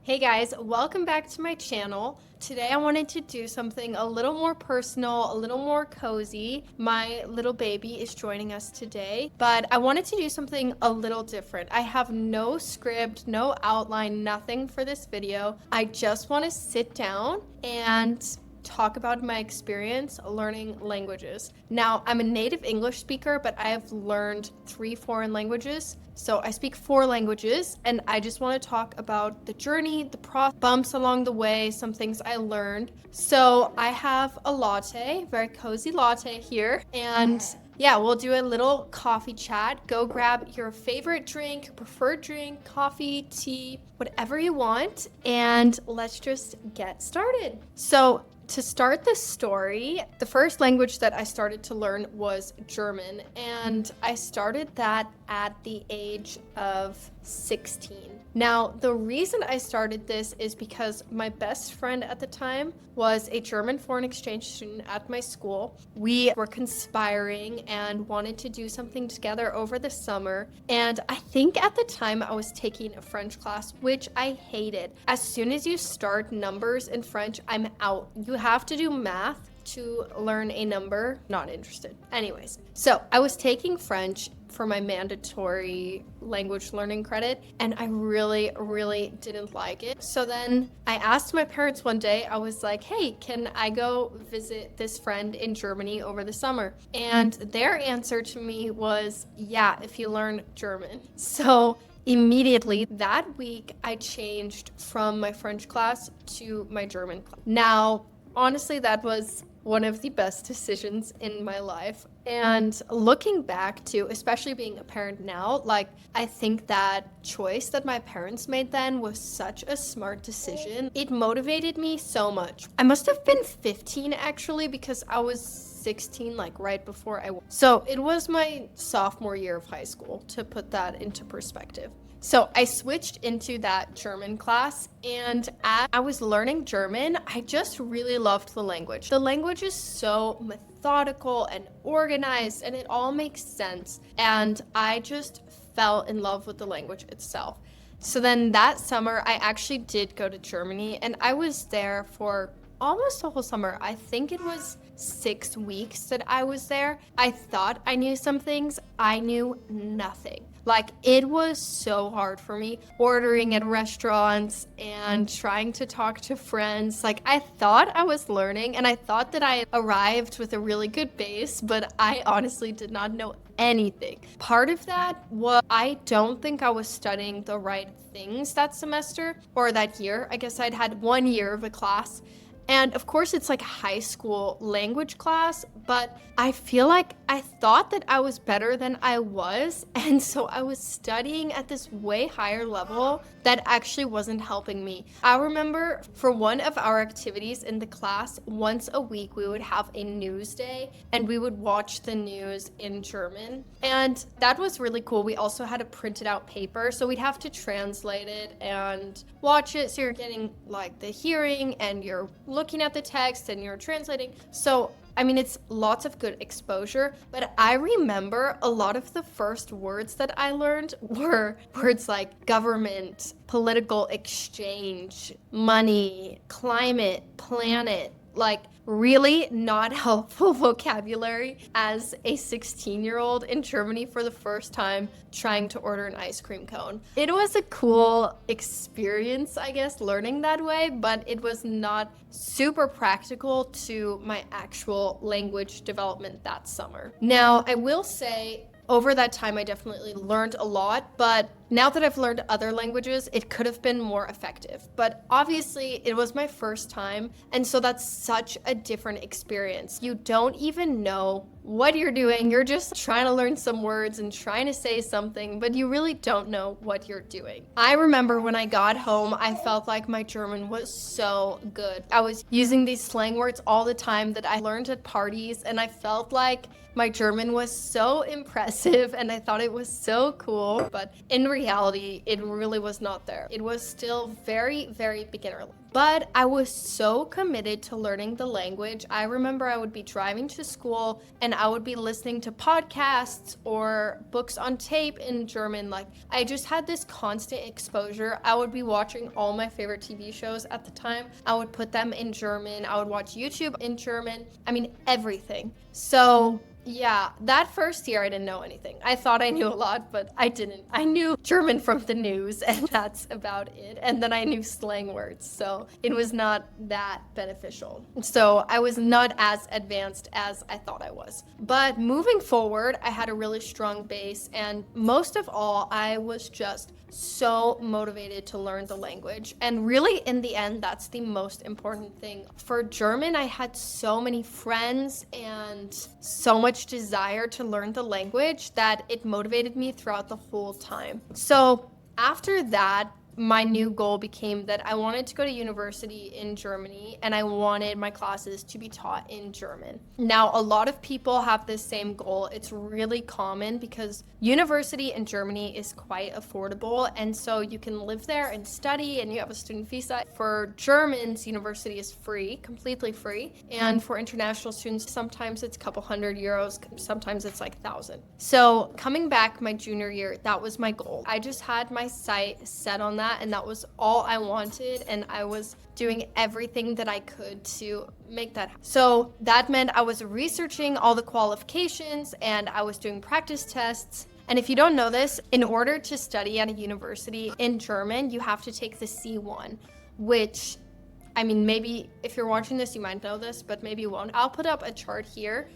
Hey guys, welcome back to my channel. Today I wanted to do something a little more personal, a little more cozy. My little baby is joining us today, but I wanted to do something a little different. I have no script, no outline, nothing for this video. I just want to sit down and talk about my experience learning languages. Now, I'm a native English speaker, but I have learned 3 foreign languages. So I speak 4 languages, and I just want to talk about the journey, the bumps along the way, some things I learned. So I have a latte, very cozy latte here, and yeah, we'll do a little coffee chat. Go grab your favorite drink, your preferred drink, coffee, tea, whatever you want, and let's just get started. So to start this story, the first language that I started to learn was German, and I started that at the age of 16. Now, the reason I started this is because my best friend at the time was a German foreign exchange student at my school. We were conspiring and wanted to do something together over the summer. And I think at the time I was taking a French class, which I hated. As soon as you start numbers in French, I'm out. You have to do math to learn a number. Not interested. Anyways, so I was taking French for my mandatory language learning credit, and I really didn't like it. So then I asked my parents one day, I was like, hey, can I go visit this friend in Germany over the summer? And their answer to me was, yeah, if you learn German. So immediately that week, I changed from my French class to my German class. Now, honestly, that was one of the best decisions in my life. And looking back to, especially being a parent now, like, I think that choice that my parents made then was such a smart decision. It motivated me so much. I must have been 15 actually, because I was 16, like right before so it was my sophomore year of high school, to put that into perspective. So I switched into that German class, and as I was learning German, I just really loved the language. The language is so methodical and organized, and it all makes sense. And I just fell in love with the language itself. So then that summer, I actually did go to Germany, and I was there for almost the whole summer. I think it was 6 weeks that I was there. I thought I knew some things. I knew nothing. Like, it was so hard for me ordering at restaurants and trying to talk to friends. Like, I thought I was learning, and I thought that I arrived with a really good base, but I honestly did not know anything. Part of that was I don't think I was studying the right things that semester or that year. I guess I'd had 1 year of a class. And of course, it's like a high school language class, but I feel like I thought that I was better than I was. And so I was studying at this way higher level that actually wasn't helping me. I remember for one of our activities in the class, once a week, we would have a news day and we would watch the news in German. And that was really cool. We also had a printed out paper, so we'd have to translate it and watch it. So you're getting like the hearing and you're looking at the text and you're translating. So I mean, it's lots of good exposure, but I remember a lot of the first words that I learned were words like government, political exchange, money, climate, planet, like really not helpful vocabulary as a 16-year-old in Germany for the first time trying to order an ice cream cone. It was a cool experience, I guess, learning that way, but it was not super practical to my actual language development that summer. Now, I will say, over that time, I definitely learned a lot, but now that I've learned other languages, it could have been more effective. But obviously, it was my first time, and so that's such a different experience. You don't even know what you're doing. You're just trying to learn some words and trying to say something, but you really don't know what you're doing. I remember when I got home, I felt like my German was so good. I was using these slang words all the time that I learned at parties, and I felt like my German was so impressive, and I thought it was so cool. But in reality, it really was not there. It was still very, very beginner. But I was so committed to learning the language. I remember I would be driving to school and I would be listening to podcasts or books on tape in German. Like, I just had this constant exposure. I would be watching all my favorite TV shows at the time. I would put them in German. I would watch YouTube in German. I mean, everything. So yeah, that first year I didn't know anything. I thought I knew a lot, but I didn't. I knew German from the news, and that's about it. And then I knew slang words, so it was not that beneficial. So I was not as advanced as I thought I was. But moving forward, I had a really strong base, and most of all, I was just so motivated to learn the language. And really, in the end, that's the most important thing. For German, I had so many friends and so much desire to learn the language that it motivated me throughout the whole time. So after that, my new goal became that I wanted to go to university in Germany and I wanted my classes to be taught in German. Now, a lot of people have this same goal. It's really common because university in Germany is quite affordable, and so you can live there and study and you have a student visa. For Germans, university is free, completely free, and for international students, sometimes it's a couple €100, sometimes it's like 1,000. So coming back my junior year, that was my goal. I just had my sight set on that, and that was all I wanted, and I was doing everything that I could to make that happen. So that meant I was researching all the qualifications and I was doing practice tests. And if you don't know this, in order to study at a university in German, you have to take the C1, which, I mean, maybe if you're watching this, you might know this, but maybe you won't. I'll put up a chart here.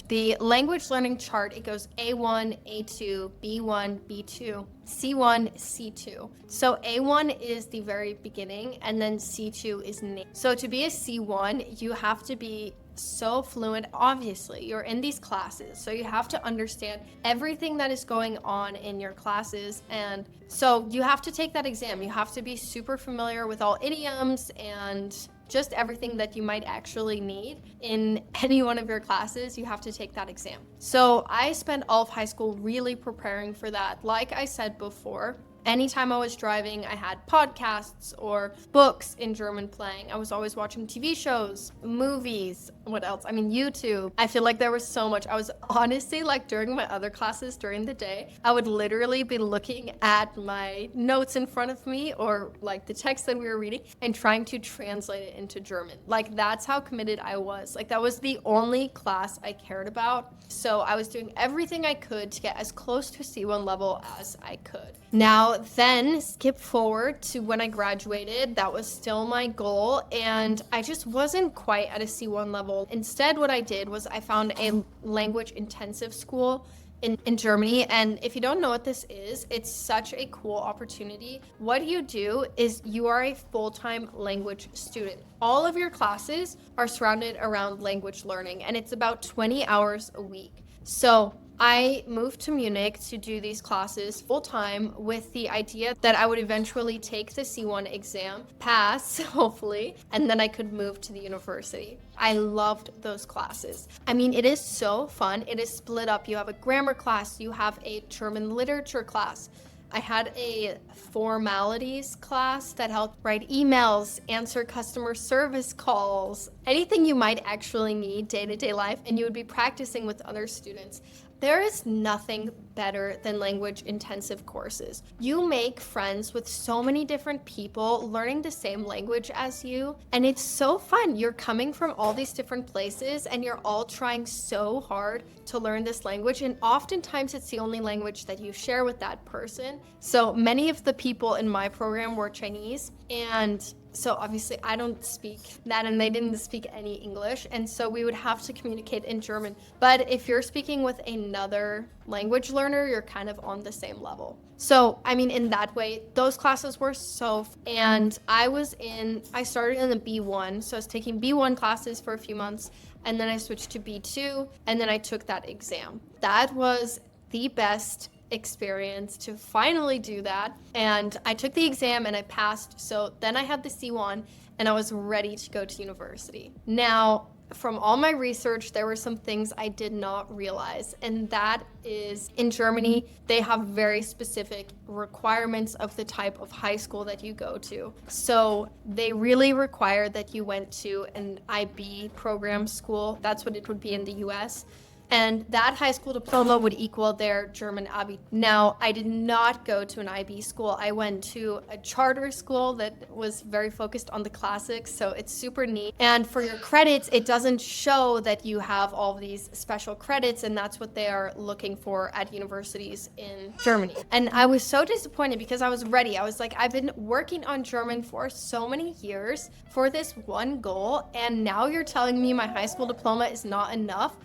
The language learning chart, it goes A1, A2, B1, B2, C1, C2. So A1 is the very beginning, and then C2 is native. So to be a C1, you have to be so fluent. Obviously, you're in these classes, so you have to understand everything that is going on in your classes, and so you have to take that exam. You have to be super familiar with all idioms and just everything that you might actually need in any one of your classes. You have to take that exam. So I spent all of high school really preparing for that. Like I said before, anytime I was driving, I had podcasts or books in German playing. I was always watching TV shows, movies, what else? I mean, YouTube. I feel like there was so much. I was honestly, like, during my other classes during the day, I would literally be looking at my notes in front of me or like the text that we were reading and trying to translate it into German. Like, that's how committed I was. Like, that was the only class I cared about. So I was doing everything I could to get as close to C1 level as I could. Now, then skip forward to when I graduated. That was still my goal, and I just wasn't quite at a C1 level. Instead, what I did was I found a language intensive school in Germany, and if you don't know what this is, it's such a cool opportunity. What you do is you are a full-time language student. All of your classes are surrounded around language learning, and it's about 20 hours a week. So I moved to Munich to do these classes full-time with the idea that I would eventually take the C1 exam, pass, hopefully, and then I could move to the university. I loved those classes. I mean, it is so fun. It is split up. You have a grammar class, you have a German literature class. I had a formalities class that helped write emails, answer customer service calls, anything you might actually need day-to-day life, and you would be practicing with other students. There is nothing better than language intensive courses. You make friends with so many different people learning the same language as you, and it's so fun. You're coming from all these different places and you're all trying so hard to learn this language, and oftentimes it's the only language that you share with that person. So many of the people in my program were Chinese, and so obviously I don't speak that and they didn't speak any English, and so we would have to communicate in German. But if you're speaking with another language learner, you're kind of on the same level. So, I mean, in that way, those classes were and I started in the B1, so I was taking B1 classes for a few months, and then I switched to B2, and then I took that exam. That was the best experience to finally do that, and I took the exam and I passed. So then I had the C1 and I was ready to go to university. Now, from all my research, there were some things I did not realize. And that is, in Germany, they have very specific requirements of the type of high school that you go to. So they really require that you went to an IB program school. That's what it would be in the US. And that high school diploma would equal their German Abi. Now, I did not go to an IB school. I went to a charter school that was very focused on the classics, so it's super neat. And for your credits, it doesn't show that you have all these special credits, and that's what they are looking for at universities in Germany. And I was so disappointed because I was ready. I was like, I've been working on German for so many years for this one goal, and now you're telling me my high school diploma is not enough?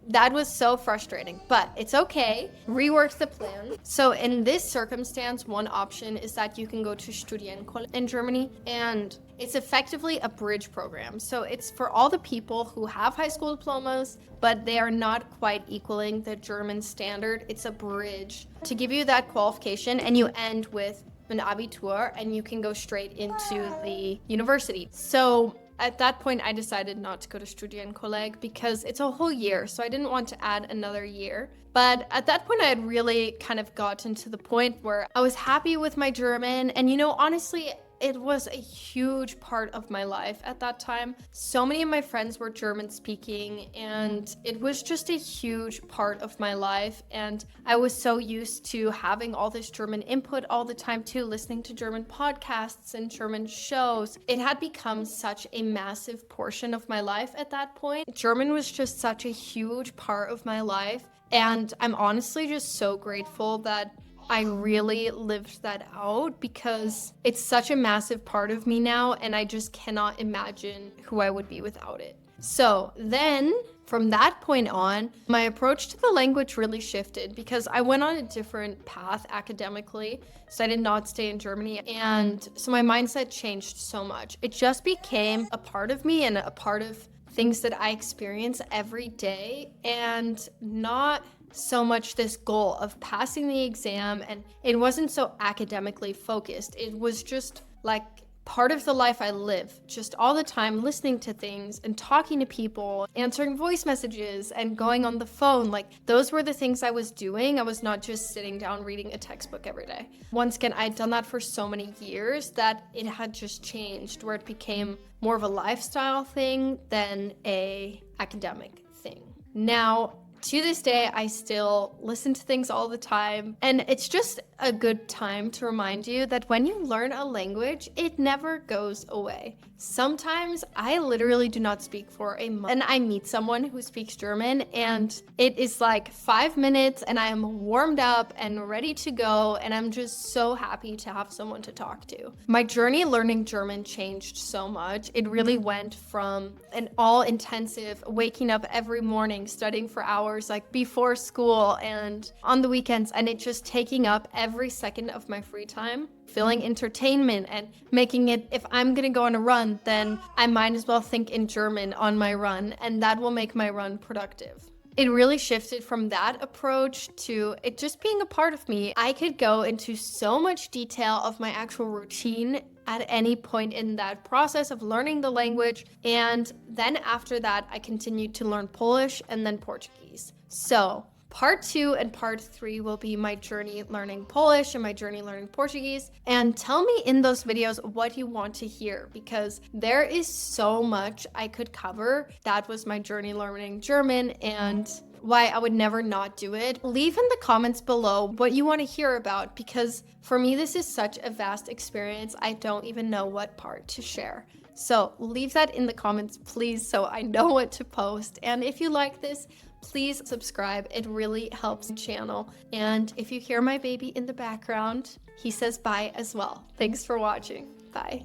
That was so frustrating, but it's okay. Reworked the plan. So in this circumstance, one option is that you can go to Studienkolleg in Germany, and it's effectively a bridge program. So it's for all the people who have high school diplomas, but they are not quite equaling the German standard. It's a bridge to give you that qualification, and you end with an Abitur, and you can go straight into the university. So at that point, I decided not to go to Studienkolleg because it's a whole year, so I didn't want to add another year. But at that point, I had really kind of gotten to the point where I was happy with my German, and honestly, it was a huge part of my life at that time. So many of my friends were German speaking, and it was just a huge part of my life. And I was so used to having all this German input all the time too, listening to German podcasts and German shows. It had become such a massive portion of my life at that point. German was just such a huge part of my life. And I'm honestly just so grateful that I really lived that out because it's such a massive part of me now, and I just cannot imagine who I would be without it. So then, from that point on, my approach to the language really shifted because I went on a different path academically. So I did not stay in Germany, and so my mindset changed so much. It just became a part of me and a part of things that I experience every day, and not so much this goal of passing the exam. And it wasn't so academically focused. It was just like part of the life I live, just all the time listening to things and talking to people, answering voice messages and going on the phone. Like, those were the things I was doing. I was not just sitting down reading a textbook every day. Once again, I'd done that for so many years that it had just changed, where it became more of a lifestyle thing than a academic thing. Now, to this day, I still listen to things all the time, and it's just a good time to remind you that when you learn a language, it never goes away. Sometimes I literally do not speak for a month, and I meet someone who speaks German, and it is like 5 minutes, and I am warmed up and ready to go, and I'm just so happy to have someone to talk to. My journey learning German changed so much. It really went from an all-intensive waking up every morning, studying for hours, like before school and on the weekends, and it just taking up every second of my free time, feeling entertainment and making it, if I'm gonna go on a run, then I might as well think in German on my run, and that will make my run productive. It really shifted from that approach to it just being a part of me. I could go into so much detail of my actual routine at any point in that process of learning the language. And then after that, I continued to learn Polish and then Portuguese. So part 2 and part 3 will be my journey learning Polish and my journey learning Portuguese. And tell me in those videos what you want to hear, because there is so much I could cover. That was my journey learning German and why I would never not do it. Leave in the comments below what you want to hear about, because for me, this is such a vast experience. I don't even know what part to share. So leave that in the comments, please, so I know what to post. And if you like this, please subscribe. It really helps the channel. And if you hear my baby in the background, he says bye as well. Thanks for watching. Bye.